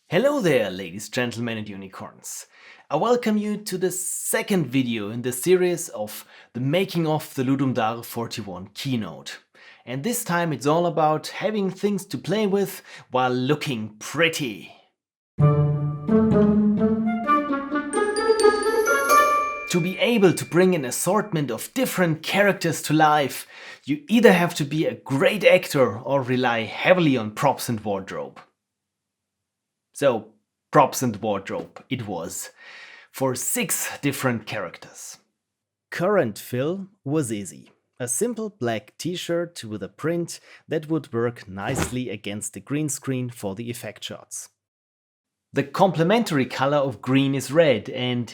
Hello there, ladies, gentlemen, and unicorns. I welcome you to the second video in the series of the making of the Ludum Dare 41 Keynote. And this time it's all about having things to play with while looking pretty. To be able to bring an assortment of different characters to life, you either have to be a great actor or rely heavily on props and wardrobe. So, props and wardrobe it was, for 6 different characters. Current fill was easy. A simple black t-shirt with a print that would work nicely against the green screen for the effect shots. The complementary color of green is red, and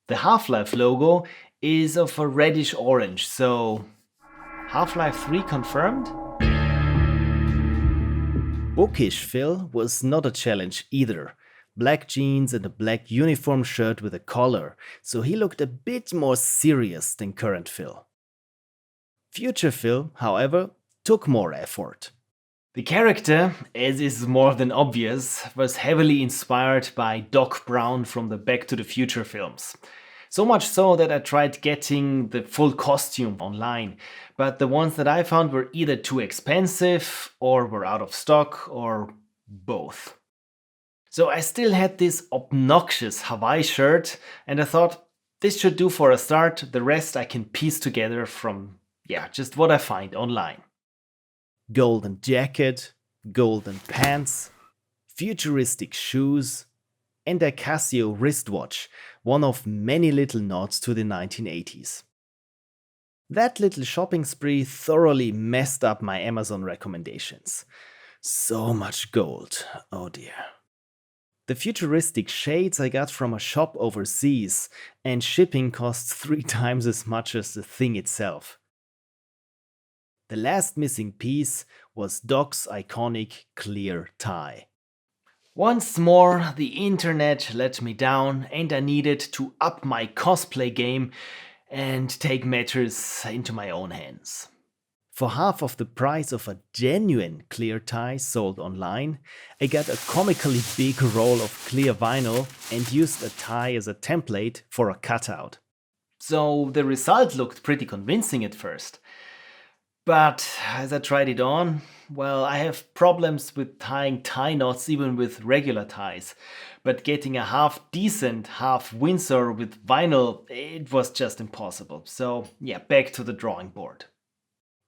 the Half-Life logo is of a reddish orange, so Half-Life 3 confirmed? Bookish fill was not a challenge either. Black jeans and a black uniform shirt with a collar, so he looked a bit more serious than current fill. Future fill, however, took more effort. The character, as is more than obvious, was heavily inspired by Doc Brown from the Back to the Future films. So much so that I tried getting the full costume online, but the ones that I found were either too expensive or were out of stock or both. So I still had this obnoxious Hawaii shirt and I thought this should do for a start, the rest I can piece together from, just what I find online. Golden jacket, golden pants, futuristic shoes, and a Casio wristwatch, one of many little nods to the 1980s. That little shopping spree thoroughly messed up my Amazon recommendations. So much gold, oh dear. The futuristic shades I got from a shop overseas, and shipping costs 3 times as much as the thing itself. The last missing piece was Doc's iconic clear tie. Once more, the internet let me down and I needed to up my cosplay game and take matters into my own hands. For half of the price of a genuine clear tie sold online, I got a comically big roll of clear vinyl and used a tie as a template for a cutout. So the result looked pretty convincing at first. But as I tried it on, well, I have problems with tying tie knots even with regular ties. But getting a half decent, half Windsor with vinyl, it was just impossible. So back to the drawing board.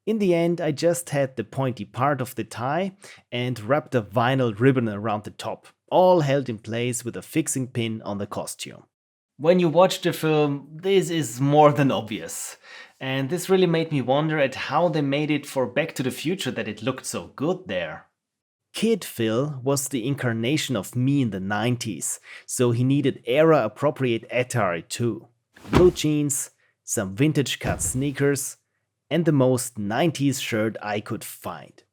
In the end, I just had the pointy part of the tie and wrapped a vinyl ribbon around the top, all held in place with a fixing pin on the costume. When you watch the film, this is more than obvious. And this really made me wonder at how they made it for Back to the Future that it looked so good there. Kid Phil was the incarnation of me in the 90s, so he needed era-appropriate attire too. Blue jeans, some vintage cut sneakers, and the most 90s shirt I could find.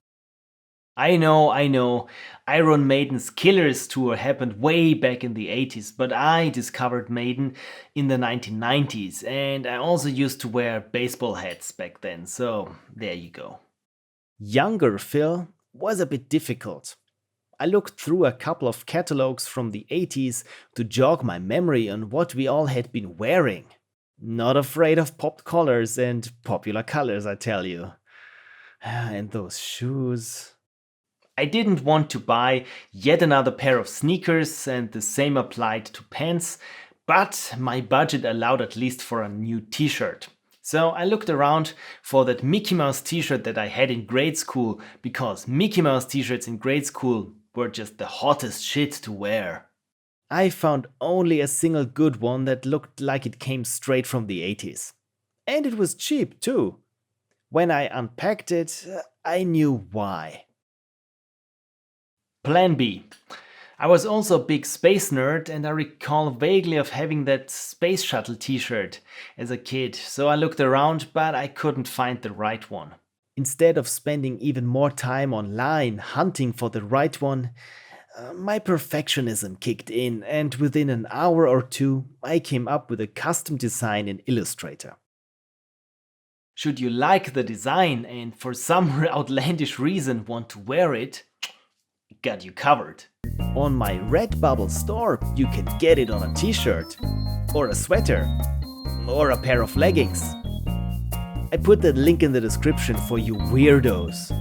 I know, Iron Maiden's Killers tour happened way back in the 80s, but I discovered Maiden in the 1990s, and I also used to wear baseball hats back then, so there you go. Younger Phil was a bit difficult. I looked through a couple of catalogs from the 80s to jog my memory on what we all had been wearing. Not afraid of popped collars and popular colors, I tell you. And those shoes. I didn't want to buy yet another pair of sneakers, and the same applied to pants, but my budget allowed at least for a new t-shirt. So I looked around for that Mickey Mouse t-shirt that I had in grade school, because Mickey Mouse t-shirts in grade school were just the hottest shit to wear. I found only a single good one that looked like it came straight from the 80s. And it was cheap too. When I unpacked it, I knew why. Plan B. I was also a big space nerd, and I recall vaguely of having that space shuttle t-shirt as a kid, so I looked around but I couldn't find the right one. Instead of spending even more time online hunting for the right one, my perfectionism kicked in, and within an hour or two I came up with a custom design in Illustrator. Should you like the design and for some outlandish reason want to wear it, got you covered. On my Redbubble store, you can get it on a t-shirt, or a sweater, or a pair of leggings. I put the link in the description for you weirdos.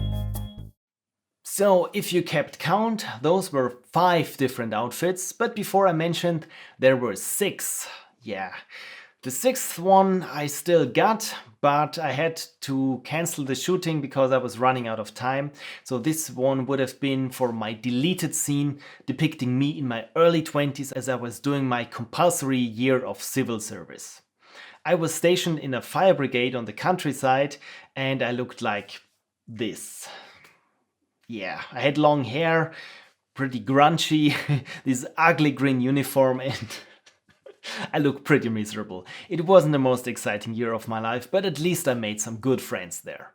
So, if you kept count, those were 5 different outfits, but before I mentioned, there were 6. Yeah. The 6th one I still got, but I had to cancel the shooting because I was running out of time. So this one would have been for my deleted scene depicting me in my early 20s as I was doing my compulsory year of civil service. I was stationed in a fire brigade on the countryside and I looked like this. Yeah, I had long hair, pretty grungy, this ugly green uniform, and I look pretty miserable. It wasn't the most exciting year of my life, but at least I made some good friends there.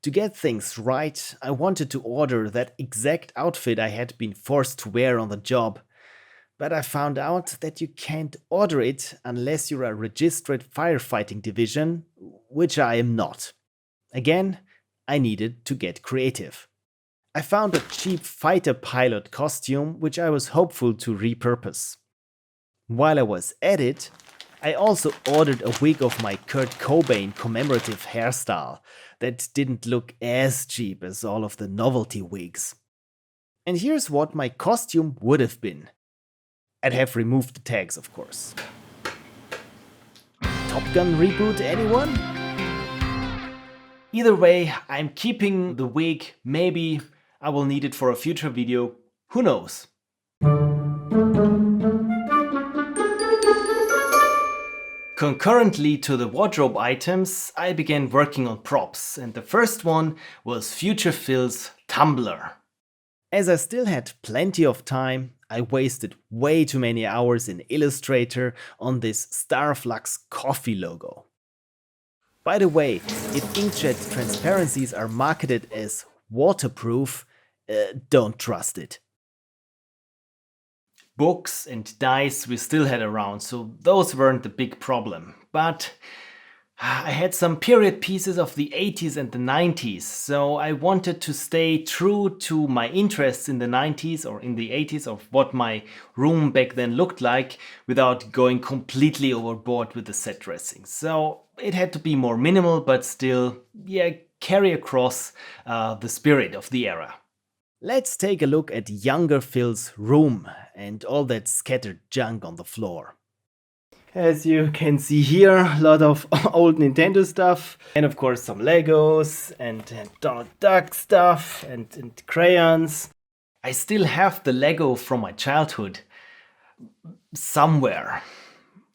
To get things right, I wanted to order that exact outfit I had been forced to wear on the job. But I found out that you can't order it unless you're a registered firefighting division, which I am not. Again, I needed to get creative. I found a cheap fighter pilot costume, which I was hopeful to repurpose. While I was at it, I also ordered a wig of my Kurt Cobain commemorative hairstyle that didn't look as cheap as all of the novelty wigs. And here's what my costume would have been. I'd have removed the tags, of course. Top Gun reboot, anyone? Either way, I'm keeping the wig. Maybe I will need it for a future video. Who knows? Concurrently to the wardrobe items, I began working on props, and the first one was Future Phil's tumbler. As I still had plenty of time, I wasted way too many hours in Illustrator on this Starflux coffee logo. By the way, if inkjet transparencies are marketed as waterproof, don't trust it. Books and dice we still had around, so those weren't the big problem. But I had some period pieces of the 80s and the 90s, so I wanted to stay true to my interests in the 90s or in the 80s of what my room back then looked like without going completely overboard with the set dressing. So it had to be more minimal, but still, carry across the spirit of the era. Let's take a look at younger Phil's room and all that scattered junk on the floor. As you can see here, a lot of old Nintendo stuff, and of course some Legos and Donald Duck stuff and crayons. I still have the Lego from my childhood somewhere.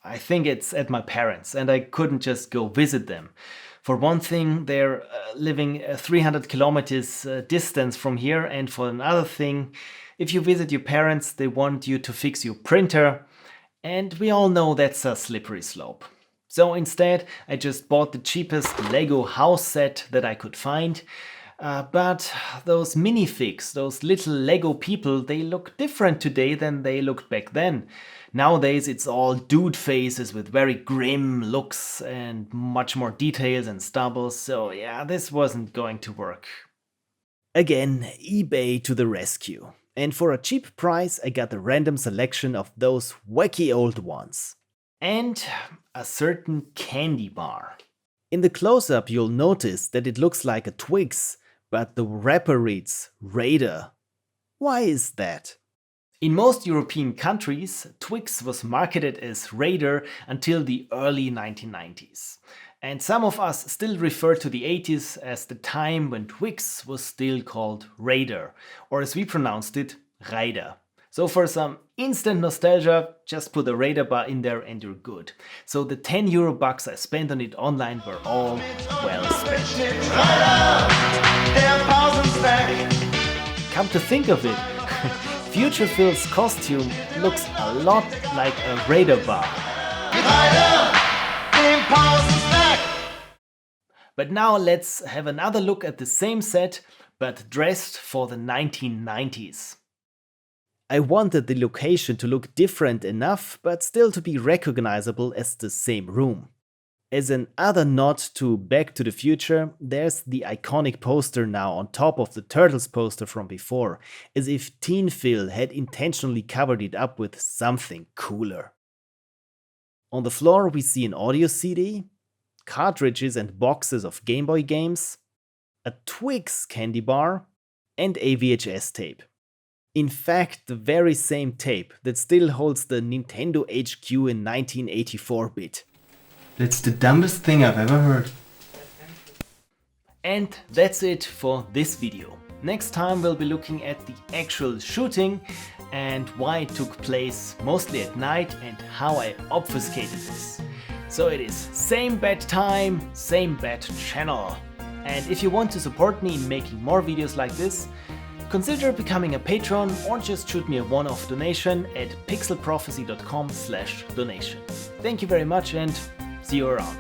I think it's at my parents' and I couldn't just go visit them. For one thing, they're living 300 kilometers distance from here, and for another thing, if you visit your parents, they want you to fix your printer. And we all know that's a slippery slope. So instead, I just bought the cheapest Lego house set that I could find. But those minifigs, those little Lego people, they look different today than they looked back then. Nowadays, it's all dude faces with very grim looks and much more details and stubble. So yeah, this wasn't going to work. Again, eBay to the rescue. And for a cheap price, I got a random selection of those wacky old ones. And a certain candy bar. In the close-up, you'll notice that it looks like a Twix, but the wrapper reads Raider. Why is that? In most European countries, Twix was marketed as Raider until the early 1990s. And some of us still refer to the 80s as the time when Twix was still called Raider, or as we pronounced it, Raider. So for some instant nostalgia, just put a Raider bar in there and you're good. So the 10 euro bucks I spent on it online were all well spent. Come to think of it, Future Phil's costume looks a lot like a Raider bar. But now let's have another look at the same set, but dressed for the 1990s. I wanted the location to look different enough, but still to be recognizable as the same room. As an other nod to Back to the Future, there's the iconic poster now on top of the Turtles poster from before, as if Teen Phil had intentionally covered it up with something cooler. On the floor we see an audio CD, cartridges and boxes of Game Boy games, a Twix candy bar, and a VHS tape. In fact, the very same tape that still holds the Nintendo HQ in 1984 bit. That's the dumbest thing I've ever heard. And that's it for this video. Next time we'll be looking at the actual shooting and why it took place mostly at night and how I obfuscated this. So it is same bad time, same bad channel. And if you want to support me in making more videos like this, consider becoming a patron or just shoot me a one-off donation at pixelprophecy.com/donation. Thank you very much and see you around.